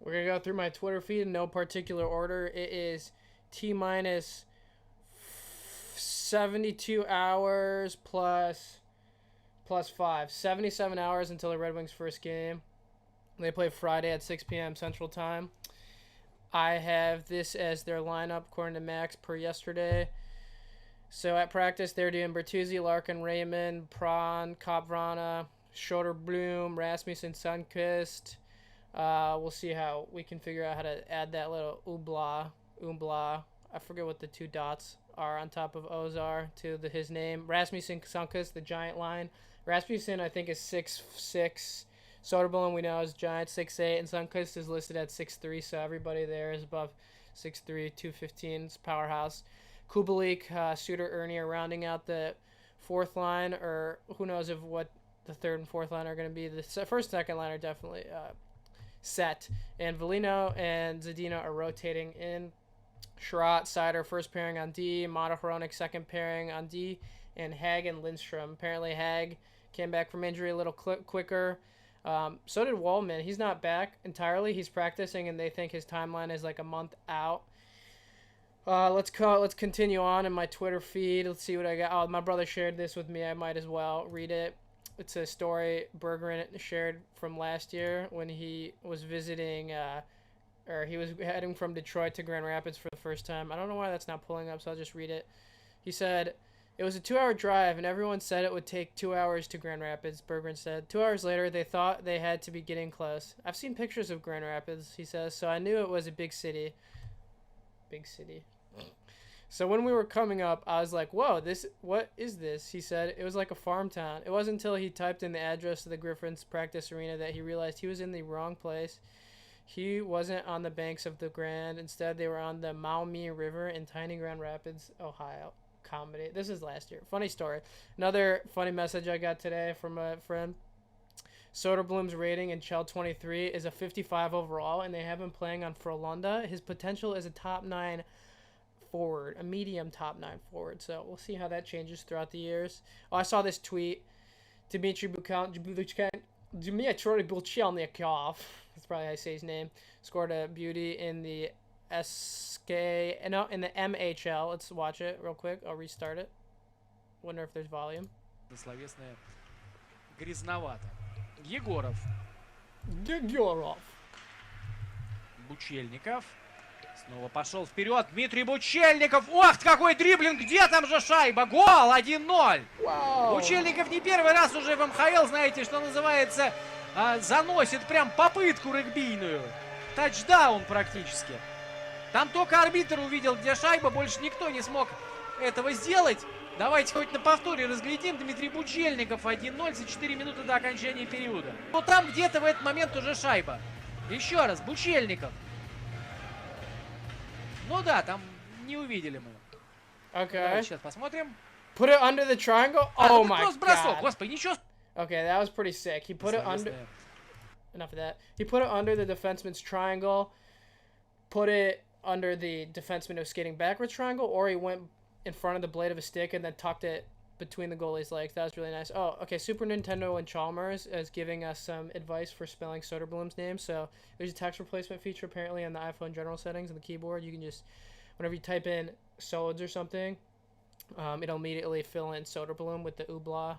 We're going to go through my Twitter feed in no particular order. It is T minus 72 hours plus 5. 77 hours until the Red Wings' first game. They play Friday at 6 p.m. Central Time. I have this as their lineup according to Max per yesterday. So at practice, they're doing Bertuzzi, Larkin, Raymond, Prawn, Kopvrana, Soderblom, Rasmussen, Sundqvist. We'll see how we can figure out how to add that little Umbla. I forget what the two dots are on top of O's are to his name. Rasmussen, Sundqvist, the giant line. Rasmussen, I think, is 6'6". Soderblom, we know, is giant, 6'8", and Sundqvist is listed at 6'3", so everybody there is above 6'3", 215. It's powerhouse. Kubalik, Suter, Ernie are rounding out the fourth line, or who knows of what the third and fourth line are going to be. The first and second line are definitely set. And Velino and Zadina are rotating in. Sherratt, Sider, first pairing on D. Monochronik, second pairing on D. And Hag and Lindstrom. Apparently Hag came back from injury a little quicker. So did Wallman. He's not back entirely. He's practicing, and they think his timeline is like a month out. Let's continue on in my Twitter feed. Let's see what I got. Oh, my brother shared this with me. I might as well read it. It's a story Bergeron shared from last year when he was visiting, or he was heading from Detroit to Grand Rapids for the first time. I don't know why that's not pulling up, so I'll just read it. He said, "It was a 2-hour drive, and everyone said it would take 2 hours to Grand Rapids," Bergeron said. 2 hours later, they thought they had to be getting close. "I've seen pictures of Grand Rapids," he says, "so I knew it was a big city." Big city. So when we were coming up, I was like, "Whoa, what is this?" He said it was like a farm town. It wasn't until he typed in the address of the Griffins practice arena that he realized he was in the wrong place. He wasn't on the banks of the Grand. Instead, they were on the Maumee River in tiny Grand Rapids, Ohio. Comedy. This is last year. Funny story. Another funny message I got today from a friend. Soderblom's rating in Chell 23 is a 55 overall, and they have him playing on Frölunda. His potential is a top 9 forward, a medium top 9 forward. So we'll see how that changes throughout the years. Oh, I saw this tweet. Dmitry Buchelnikov, that's probably how I say his name, scored a beauty in the in the MHL. Let's watch it real quick. I'll restart it. Wonder if there's volume. Словесное грязновато. Егоров. Бучельников. Снова пошел вперед. Дмитрий Бучельников. Ох, какой дриблинг. Где там же шайба? Гол 1-0. Бучельников не первый раз уже в МХЛ, знаете, что называется, заносит прям попытку регбийную. Тачдаун практически. Там только арбитр увидел, где шайба. Больше никто не смог этого сделать. Давайте хоть на повторе разглядим. Дмитрий Бучельников 1-0 за 4 минуты до окончания периода. Но там где-то в этот момент уже шайба. Еще раз, Бучельников. Ну да, там не увидели мы. Okay. Давайте сейчас посмотрим. Put it under the triangle? Oh my god. Господи, ничего. Okay, that was pretty sick. He put it under... Enough of that. He put it under the defenseman's triangle, put it under the defenseman who was skating backwards triangle, or he went in front of the blade of a stick and then tucked it between the goalie's legs. That was really nice. Oh, okay, Super Nintendo and Chalmers is giving us some advice for spelling Soderblom's name. So there's a text replacement feature apparently on the iPhone general settings on the keyboard. You can just, whenever you type in Sods or something, it'll immediately fill in Soderblom with the oobla.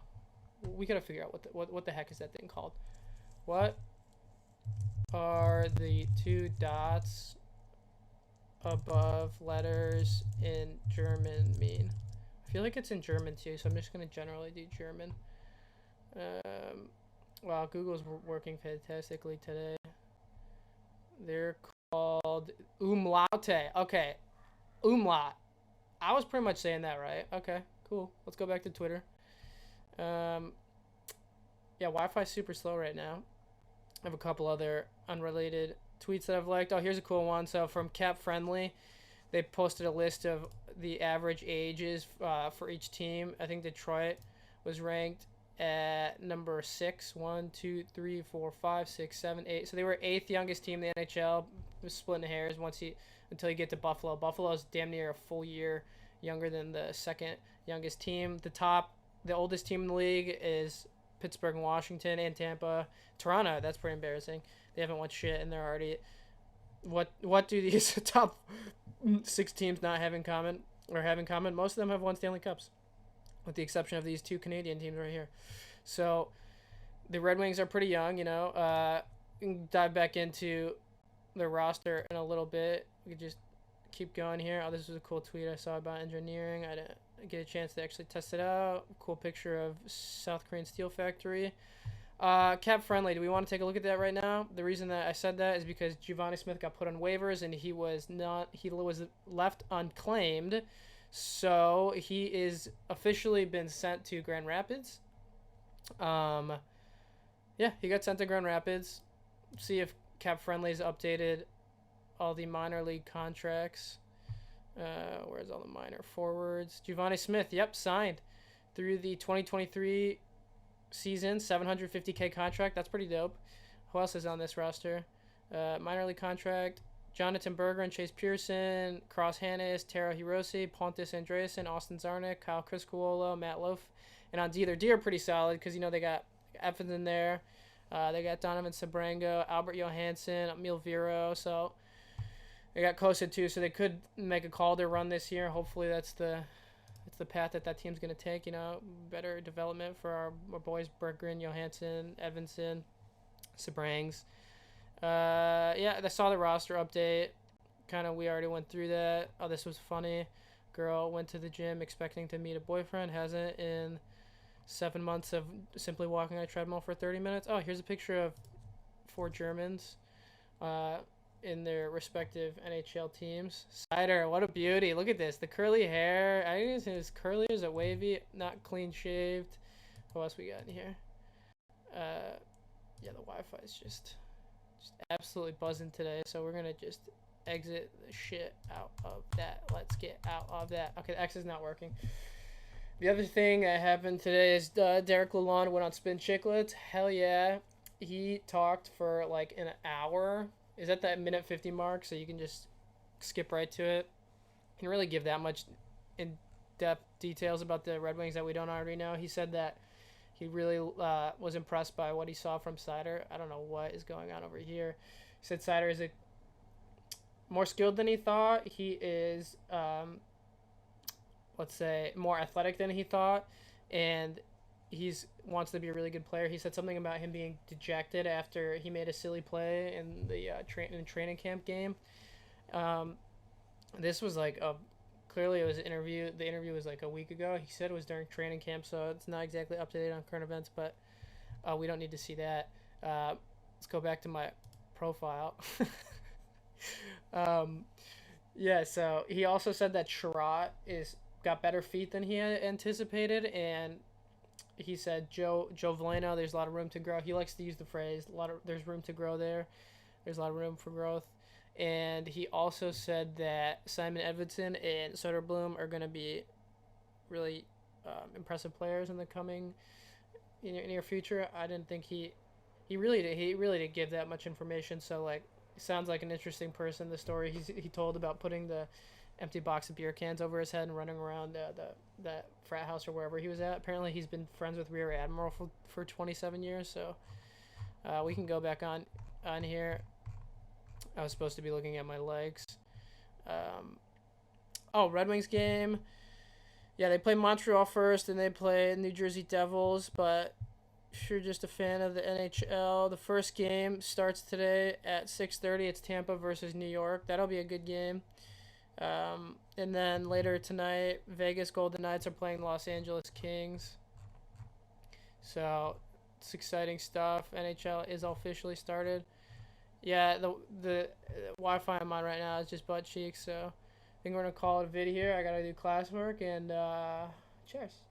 We gotta figure out what the heck is that thing called. What are the two dots above letters in German mean? I feel like it's in German too, so I'm just going to generally do German. Wow, Google's working fantastically today. They're called umlaute. Okay, umlaut. I was pretty much saying that right. Okay, cool. Let's go back to Twitter. Yeah, Wi-Fi's super slow right now. I have a couple other unrelated tweets that I've liked. Oh, here's a cool one. So from CapFriendly, they posted a list of the average ages for each team. I think Detroit was ranked at number 6. 1, 2, 3, 4, 5, 6, 7, 8. So they were 8th youngest team in the NHL. It was splitting hairs until you get to Buffalo. Buffalo's damn near a full year younger than the second youngest team. The oldest team in the league is Pittsburgh and Washington and Tampa. Toronto, that's pretty embarrassing. They haven't won shit and they're already what do these top 6 teams not have in common or have in common? Most of them have won Stanley Cups, with the exception of these 2 Canadian teams right here. So the Red Wings are pretty young, you know. We can dive back into the roster in a little bit. We could just keep going here. Oh, this was a cool tweet I saw about engineering. I didn't get a chance to actually test it out. Cool picture of South Korean steel factory. CapFriendly, do we want to take a look at that right now? The reason that I said that is because Giovanni Smith got put on waivers and he was left unclaimed. So he is officially been sent to Grand Rapids. Yeah, he got sent to Grand Rapids. See if CapFriendly's updated all the minor league contracts. Where's all the minor forwards? Giovanni Smith, yep, signed through the 2023 season, $750K contract. That's pretty dope. Who else is on this roster? Minor league contract. Jonathan Berger and Chase Pearson, Cross Hannes, Taro Hiroshi, Pontus Andreasen, Austin Zarnik, Kyle Criscuolo, Matt Loaf. And on D, their D are pretty solid because, you know, they got Evans in there. They got Donovan Sabrango, Albert Johansson, Emil Viro. So they got Kosa too, so they could make a Calder run this year. Hopefully that's the path that team's going to take, you know. Better development for our boys, Berggren, Johansson, Evanson, Sabrangs. Yeah, I saw the roster update. Kind of, we already went through that. Oh, this was funny. Girl went to the gym expecting to meet a boyfriend. Hasn't in 7 months of simply walking on a treadmill for 30 minutes. Oh, here's a picture of 4 Germans in their respective NHL teams. Seider, what a beauty. Look at this. The curly hair. I think it's curly. Is it wavy? Not clean shaved. What else we got in here? Yeah, the Wi-Fi is just absolutely buzzing today. So we're going to just exit the shit out of that. Let's get out of that. Okay, the X is not working. The other thing that happened today is Derek Lalonde went on Spin Chicklets. Hell yeah. He talked for like an hour. Is at that minute 50 mark, so you can just skip right to it. Can really give that much in-depth details about the Red Wings that we don't already know. He said that he really was impressed by what he saw from Seider. I don't know what is going on over here. He said Seider is more skilled than he thought. He is, let's say, more athletic than he thought, and wants to be a really good player. He said something about him being dejected after he made a silly play in the training camp game. This was like clearly it was an interview. The interview was like a week ago. He said it was during training camp, so it's not exactly updated on current events, but we don't need to see that. Let's go back to my profile. Yeah, so he also said that Sherratt got better feet than he had anticipated, and he said Joe Veleno, there's a lot of room to grow. He likes to use the phrase there's room to grow there. There's a lot of room for growth. And he also said that Simon Edvinsson and Soderblom are going to be really impressive players in the coming near future. I didn't think he really didn't give that much information. So like, sounds like an interesting person. The story he told about putting the empty box of beer cans over his head and running around that frat house or wherever he was at. Apparently he's been friends with Rear Admiral for 27 years. So we can go back on here. I was supposed to be looking at my legs. Red Wings game. Yeah, they play Montreal first, and they play New Jersey Devils. But if you're just a fan of the NHL, the first game starts today at 6:30. It's Tampa versus New York. That'll be a good game. And then later tonight, Vegas Golden Knights are playing Los Angeles Kings. So it's exciting stuff. NHL is officially started. Yeah, the Wi-Fi I'm on right now is just butt cheeks, so I think we're going to call it a video here. I got to do classwork, and cheers.